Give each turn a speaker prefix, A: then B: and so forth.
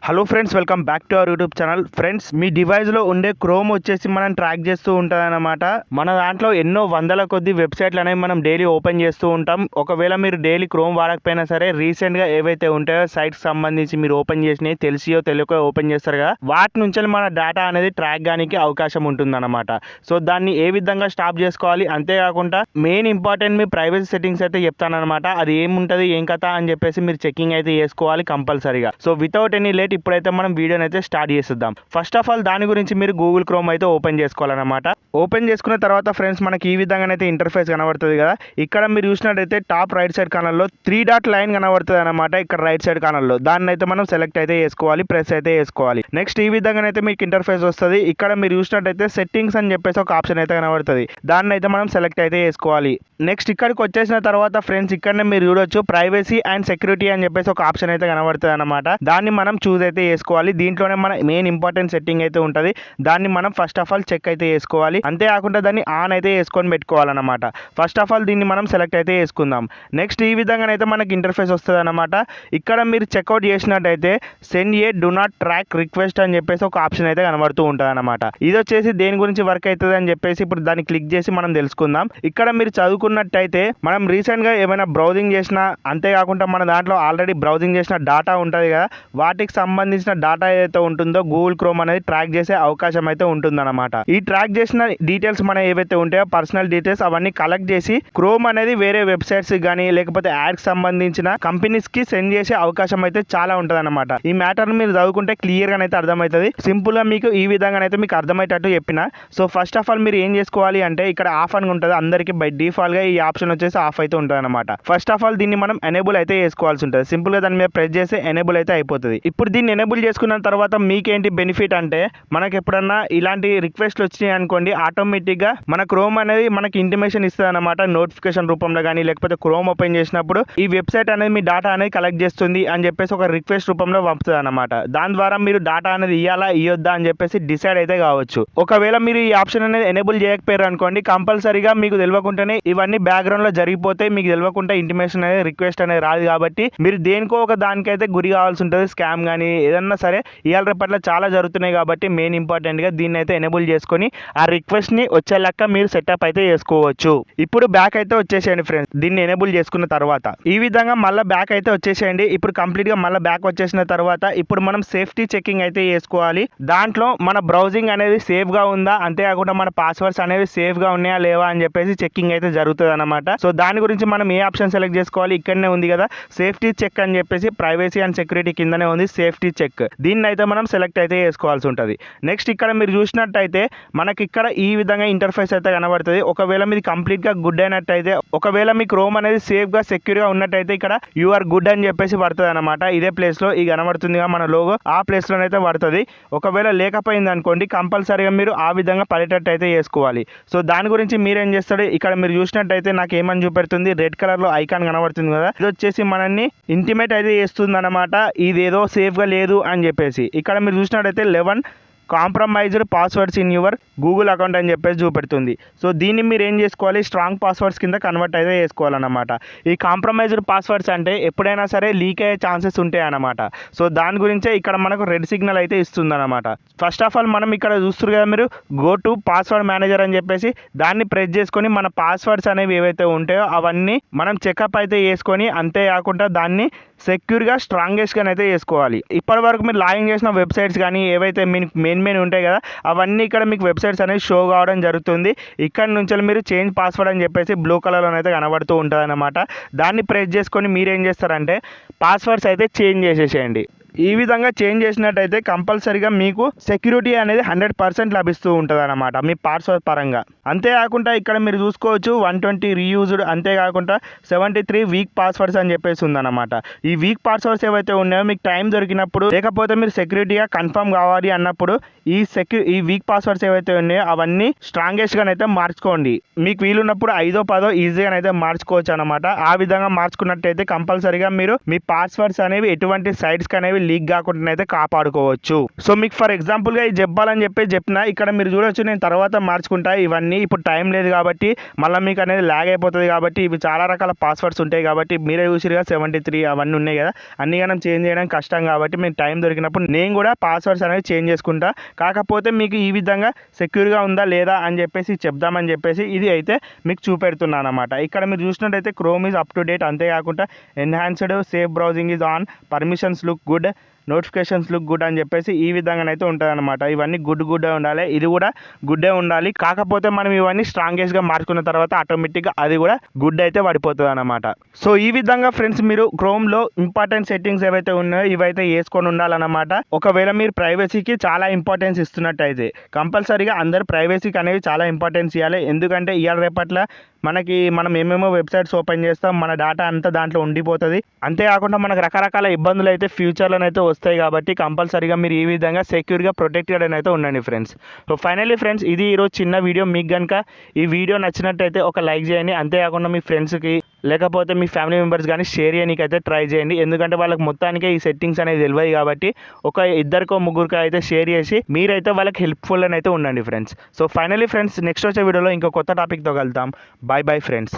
A: Hello friends, welcome back to our YouTube channel. Friends, మీ డివైస్లో ఉండే క్రోమ్ వచ్చేసి మనం ట్రాక్ చేస్తూ ఉంటుంది అనమాట. మన దాంట్లో ఎన్నో వందల కొద్ది వెబ్సైట్లు అనేవి మనం డైలీ ఓపెన్ చేస్తూ ఉంటాం. ఒకవేళ మీరు డైలీ క్రోమ్ వాడకపోయినా సరే రీసెంట్గా ఏవైతే ఉంటాయో సైట్స్ సంబంధించి మీరు ఓపెన్ చేసినవి తెలిసియో తెలియకో ఓపెన్ చేస్తారు కదా, వాటి నుంచి మన డేటా అనేది ట్రాక్ గానికి అవకాశం ఉంటుందన్నమాట. సో దాన్ని ఏ విధంగా స్టాప్ చేసుకోవాలి, అంతేకాకుండా మెయిన్ ఇంపార్టెంట్ మీ ప్రైవసీ సెట్టింగ్స్ అయితే చెప్తానమాట. అది ఏముంటుంది ఏం కథ అని చెప్పేసి మీరు చెకింగ్ అయితే చేసుకోవాలి కంపల్సరీగా. సో వితౌట్ ఎనీ లేట్ ఇప్పుడైతే మనం వీడియోని అయితే స్టార్ట్ చేసేద్దాం. ఫస్ట్ ఆఫ్ ఆల్ దాని గురించి మీరు గూగుల్ క్రోమ్ అయితే ఓపెన్ చేసుకోవాలన్నమాట. ఓపెన్ చేసుకున్న తర్వాత ఫ్రెండ్స్ మనకి ఈ విధంగా అయితే ఇంటర్ఫేస్ కనబడుతుంది కదా. ఇక్కడ మీరు చూసినట్టయితే టాప్ రైట్ సైడ్ కార్నర్లో 3 డాట్ లైన్ కనబడుతుంది అనమాట. ఇక్కడ రైట్ సైడ్ కార్నర్లో దాన్ని అయితే మనం సెలెక్ట్ అయితే చేసుకోవాలి, ప్రెస్ అయితే చేసుకోవాలి. నెక్స్ట్ ఈ విధంగానైతే మీకు ఇంటర్ఫేస్ వస్తుంది. ఇక్కడ మీరు చూసినట్టయితే సెట్టింగ్స్ అని చెప్పేసి ఒక ఆప్షన్ అయితే కనబడుతుంది. దాన్ని అయితే మనం సెలెక్ట్ అయితే చేసుకోవాలి. నెక్స్ట్ ఇక్కడికి వచ్చేసిన తర్వాత ఫ్రెండ్స్ ఇక్కడనే మీరు చూడొచ్చు ప్రైవసీ అండ్ సెక్యూరిటీ అని చెప్పేసి ఒక ఆప్షన్ అయితే కనబడుతుంది అనమాట. దాన్ని మనం చూస్ అయితే చేసుకోవాలి. దీంట్లోనే మన మెయిన్ ఇంపార్టెంట్ సెట్టింగ్ అయితే ఉంటుంది. దాన్ని మనం ఫస్ట్ ఆఫ్ ఆల్ చెక్ అయితే చేసుకోవాలి. అంతేకాకుండా దాన్ని ఆన్ అయితే వేసుకొని పెట్టుకోవాలన్నమాట. ఫస్ట్ ఆఫ్ ఆల్ దీన్ని మనం సెలెక్ట్ అయితే చేసుకుందాం. నెక్స్ట్ ఈ విధంగానైతే మనకి ఇంటర్ఫేస్ వస్తుంది అనమాట. ఇక్కడ మీరు చెక్అవుట్ చేసినట్టయితే send A do not track request అని చెప్పేసి ఒక ఆప్షన్ అయితే కనబడుతూ ఉంటుంది అనమాట. ఇది వచ్చేసి దేని గురించి వర్క్ అవుతుంది అని చెప్పేసి ఇప్పుడు దాన్ని క్లిక్ చేసి మనం తెలుసుకుందాం. ఇక్కడ మీరు చదువుకున్నట్టయితే మనం రీసెంట్గా ఏమైనా బ్రౌజింగ్ చేసినా, అంతేకాకుండా మన దాంట్లో ఆల్రెడీ బ్రౌజింగ్ చేసిన డేటా ఉంటుంది కదా, వాటికి సంబంధించిన డేటా ఏదైతే ఉంటుందో గూగుల్ క్రోమ్ అనేది ట్రాక్ చేసే అవకాశం అయితే ఉంటుందన్నమాట. ఈ ట్రాక్ చేసిన డీటెయిల్స్ మన ఏవైతే ఉంటాయో పర్సనల్ డీటెయిల్స్ అవన్నీ కలెక్ట్ చేసి క్రోమ్ అనేది వేరే వెబ్సైట్స్ కానీ లేకపోతే యాడ్స్ సంబంధించిన కంపెనీస్ కి సెండ్ చేసే అవకాశం అయితే చాలా ఉంటుంది అనమాట. ఈ మ్యాటర్ మీరు చదువుకుంటే క్లియర్ గా అయితే అర్థమవుతుంది. సింపుల్ గా మీకు ఈ విధంగానైతే మీకు అర్థమయ్యేటట్టు చెప్పిన. సో ఫస్ట్ ఆఫ్ ఆల్ మీరు ఏం చేసుకోవాలి అంటే ఇక్కడ ఆఫ్ అని ఉంటుంది. అందరికి బై డిఫాల్ట్ గా ఈ ఆప్షన్ వచ్చేసి ఆఫ్ అయితే ఉంటుంది అనమాట. ఫస్ట్ ఆఫ్ ఆల్ దీన్ని మనం ఎనేబుల్ అయితే చేసుకోవాల్సి ఉంటుంది. సింపుల్ గా దాని మీద ప్రెస్ చేస్తే ఎనేబుల్ అయితే అయిపోతుంది. ఇప్పుడు దీన్ని ఎనేబుల్ చేసుకున్న తర్వాత మీకేంటి బెనిఫిట్ అంటే మనకి ఎప్పుడన్నా ఇలాంటి రిక్వెస్ట్లు వచ్చినాయి అనుకోండి, ఆటోమేటిక్ గా మన క్రోమ్ అనేది మనకి ఇంటిమేషన్ ఇస్తుంది అనమాట. నోటిఫికేషన్ రూపంలో కానీ లేకపోతే క్రోమ్ ఓపెన్ చేసినప్పుడు ఈ వెబ్సైట్ అనేది మీ డేటా అనేది కలెక్ట్ చేస్తుంది అని చెప్పేసి ఒక రిక్వెస్ట్ రూపంలో పంపుతుంది అనమాట. దాని ద్వారా మీరు డేటా అనేది ఇవ్వాలా ఇవ్వద్దా అని చెప్పేసి డిసైడ్ అయితే కావచ్చు. ఒకవేళ మీరు ఈ ఆప్షన్ అనేది ఎనేబుల్ చేయకపోయారు అనుకోండి, కంపల్సరీగా మీకు తెలియకుండానే ఇవన్నీ బ్యాక్గ్రౌండ్ లో జరిగిపోతే మీకు తెలియకుండా ఇంటిమేషన్ అనేది రిక్వెస్ట్ అనేది రాదు. కాబట్టి మీరు దేనికో ఒక దానికైతే గురి కావాల్సి ఉంటుంది. స్కామ్ కానీ ఏదన్నా సరే ఇవాళ రేపట్ల చాలా జరుగుతున్నాయి కాబట్టి మెయిన్ ఇంపార్టెంట్ గా దీన్ని అయితే ఎనేబుల్ చేసుకొని ఆ రిక్వెస్ట్ ని వచ్చే లెక్క మీరు సెటప్ అయితే చేసుకోవచ్చు. ఇప్పుడు బ్యాక్ అయితే వచ్చేసేయండి ఫ్రెండ్స్. దీన్ని ఎనేబుల్ చేసుకున్న తర్వాత ఈ విధంగా మళ్ళీ బ్యాక్ అయితే వచ్చేసేయండి. ఇప్పుడు కంప్లీట్ గా మళ్ళీ బ్యాక్ వచ్చేసిన తర్వాత ఇప్పుడు మనం సేఫ్టీ చెకింగ్ అయితే చేసుకోవాలి. దాంట్లో మన బ్రౌజింగ్ అనేది సేఫ్ గా ఉందా, అంతేకాకుండా మన పాస్వర్డ్స్ అనేవి సేఫ్ గా ఉన్నాయా లేవా అని చెప్పేసి చెకింగ్ అయితే జరుగుతుంది అనమాట. సో దాని గురించి మనం ఏ ఆప్షన్ సెలెక్ట్ చేసుకోవాలి, ఇక్కడనే ఉంది కదా సేఫ్టీ చెక్ అని చెప్పేసి, ప్రైవసీ అండ్ సెక్యూరిటీ కిందనే ఉంది సేఫ్టీ చెక్. దీన్ని అయితే మనం సెలెక్ట్ అయితే చేసుకోవాల్సి ఉంటుంది. నెక్స్ట్ ఇక్కడ మీరు చూసినట్టయితే మనకి ఇక్కడ ఈ విధంగా ఇంటర్ఫేస్ అయితే కనబడుతుంది. ఒకవేళ మీది కంప్లీట్ గా గుడ్ అయినట్టయితే, ఒకవేళ మీ క్రోమ్ అనేది సేఫ్ గా సెక్యూర్ గా ఉన్నట్టయితే ఇక్కడ యు ఆర్ గుడ్ అని చెప్పేసి పడుతుంది అనమాట. ఇదే ప్లేస్ లో ఇది కనబడుతుంది మన లోగో, ఆ ప్లేస్ లోనైతే పడుతుంది. ఒకవేళ లేకపోయింది అనుకోండి, కంపల్సరీగా మీరు ఆ విధంగా పడేటట్టు అయితే చేసుకోవాలి. సో దాని గురించి మీరేం చేస్తాడు, ఇక్కడ మీరు చూసినట్టయితే నాకు ఏమని చూపెడుతుంది, రెడ్ కలర్ లో ఐకాన్ కనబడుతుంది కదా, ఇది వచ్చేసి మనల్ని ఇంటిమేట్ అయితే చేస్తుంది అనమాట. ఇదేదో సేఫ్ గా లేదు అని చెప్పేసి. ఇక్కడ మీరు చూసినట్టయితే 11 compromised passwords in your Google account అని చెప్పేసి చూపెడుతుంది. సో దీన్ని మీరు ఏం చేసుకోవాలి, స్ట్రాంగ్ పాస్వర్డ్స్ కింద కన్వర్ట్ అయితే చేసుకోవాలన్నమాట. ఈ కాంప్రమైజ్డ్ పాస్వర్డ్స్ అంటే ఎప్పుడైనా సరే లీక్ అయ్యే ఛాన్సెస్ ఉంటాయి అన్నమాట. సో దాని గురించే ఇక్కడ మనకు రెడ్ సిగ్నల్ అయితే ఇస్తుంది అనమాట. ఫస్ట్ ఆఫ్ ఆల్ మనం ఇక్కడ చూస్తారు కదా మీరు గో టు పాస్వర్డ్ మేనేజర్ అని చెప్పేసి దాన్ని ప్రెస్ చేసుకొని మన పాస్వర్డ్స్ అనేవి ఏవైతే ఉంటాయో అవన్నీ మనం చెకప్ అయితే చేసుకొని, అంతేకాకుండా దాన్ని సెక్యూర్గా స్ట్రాంగెస్ట్గా అయితే చేసుకోవాలి. ఇప్పటి వరకు మీరు లాగిన్ చేసిన వెబ్సైట్స్ కానీ ఏవైతే మీకు మెయిన్ ఉంటాయి కదా, అవన్నీ ఇక్కడ మీకు వెబ్సైట్స్ అనేది షో కావడం జరుగుతుంది. ఇక్కడ నుంచి మీరు చేంజ్ పాస్వర్డ్ అని చెప్పేసి బ్లూ కలర్లో అయితే కనబడుతూ ఉంటుంది అనమాట. దాన్ని ప్రెస్ చేసుకొని మీరు ఏం చేస్తారంటే పాస్వర్డ్స్ అయితే చేంజ్ చేసేసేయండి. ఈ విధంగా చేంజ్ చేసినట్టయితే కంపల్సరీగా మీకు సెక్యూరిటీ అనేది 100% లభిస్తూ ఉంటుంది అనమాట మీ పాస్వర్డ్ పరంగా. అంతేకాకుండా ఇక్కడ మీరు చూసుకోవచ్చు 120 రీయూజ్డ్, అంతేకాకుండా 73 వీక్ పాస్వర్డ్స్ అని చెప్పేసి ఉందన్నమాట. ఈ వీక్ పాస్వర్డ్స్ ఏవైతే ఉన్నాయో మీకు టైం దొరికినప్పుడు, లేకపోతే మీరు సెక్యూరిటీగా కన్ఫర్మ్ కావాలి అన్నప్పుడు ఈ వీక్ పాస్వర్డ్స్ ఏవైతే ఉన్నాయో అవన్నీ స్ట్రాంగెస్ట్ గానైతే మార్చుకోండి. మీకు వీలున్నప్పుడు 5దో 10దో ఈజీగానైతే మార్చుకోవచ్చు అనమాట. ఆ విధంగా మార్చుకున్నట్టయితే కంపల్సరీగా మీరు మీ పాస్వర్డ్స్ అనేవి ఎటువంటి సైట్స్ అనేవి లీక్ కాకుండా అయితే కాపాడుకోవచ్చు. సో మీకు ఫర్ ఎగ్జాంపుల్గా ఇది చెప్పాలని చెప్పిన ఇక్కడ మీరు చూడొచ్చు, నేను తర్వాత మార్చుకుంటా ఇవన్నీ, ఇప్పుడు టైం లేదు కాబట్టి మళ్ళీ మీకు అనేది ల్యాగ్ అయిపోతుంది కాబట్టి ఇవి చాలా రకాల పాస్వర్డ్స్ ఉంటాయి కాబట్టి మీరే చూసిరుగా 73 అవన్నీ ఉన్నాయి కదా, అన్ని మనం చేంజ్ చేయడం కష్టం కాబట్టి మీకు టైం దొరికినప్పుడు నేను కూడా పాస్వర్డ్స్ అనేది చేంజ్ చేసుకుంటా. కాకపోతే మీకు ఈ విధంగా సెక్యూర్గా ఉందా లేదా అని చెప్పేసి చెప్దామని చెప్పేసి ఇది అయితే మీకు చూపెడుతున్నాను అనమాట. ఇక్కడ మీరు చూసినట్టయితే Chrome is up to date, అంతేకాకుండా enhanced safe browsing is on, permissions look good, notifications look good అని చెప్పేసి ఈ విధంగానైతే ఉంటుంది అనమాట. ఇవన్నీ గుడ్డే ఉండాలి, ఇది కూడా గుడ్డే ఉండాలి. కాకపోతే మనం ఇవన్నీ స్ట్రాంగెస్ట్గా మార్చుకున్న తర్వాత ఆటోమేటిక్గా అది కూడా గుడ్ అయితే పడిపోతుంది అనమాట. సో ఈ విధంగా ఫ్రెండ్స్ మీరు క్రోమ్లో ఇంపార్టెంట్ సెట్టింగ్స్ ఏవైతే ఉన్నాయో ఇవైతే వేసుకొని ఉండాలన్నమాట. ఒకవేళ మీరు ప్రైవసీకి చాలా ఇంపార్టెన్స్ ఇస్తున్నట్టయితే కంపల్సరీగా అందరు ప్రైవసీకి అనేవి చాలా ఇంపార్టెన్స్ ఇవ్వాలి. ఎందుకంటే ఇవాళ రేపట్ల మనం ఏమేమో వెబ్సైట్స్ ఓపెన్ చేస్తాం, మన డేటా అంతా దాంట్లో ఉండిపోతుంది. అంతేకాకుండా మనకు రకరకాల ఇబ్బందులు అయితే ఫ్యూచర్లోనైతే వస్తాయి కాబట్టి కంపల్సరీగా మీరు ఈ విధంగా సెక్యూర్గా ప్రొటెక్టెడ్ అయితే ఉండండి ఫ్రెండ్స్. సో ఫైనల్లీ ఫ్రెండ్స్, ఇది ఈరోజు చిన్న వీడియో. మీకు కనుక ఈ వీడియో నచ్చినట్టయితే ఒక లైక్ చేయండి. అంతేకాకుండా మీ ఫ్రెండ్స్కి లేకపోతే మీ ఫ్యామిలీ మెంబర్స్ కానీ షేర్ చేయడానికి అయితే ట్రై చేయండి. ఎందుకంటే వాళ్ళకి మొత్తానికే ఈ సెట్టింగ్స్ అనేది తెలియదు కాబట్టి ఒక ఇద్దరికో ముగ్గురికో అయితే షేర్ చేసి మీరైతే వాళ్ళకి హెల్ప్ఫుల్ అని అయితే ఉండండి friends. So finally friends, next వచ్చే వీడియోలో ఇంకో కొత్త టాపిక్తో కలుద్దాం. Bye bye friends.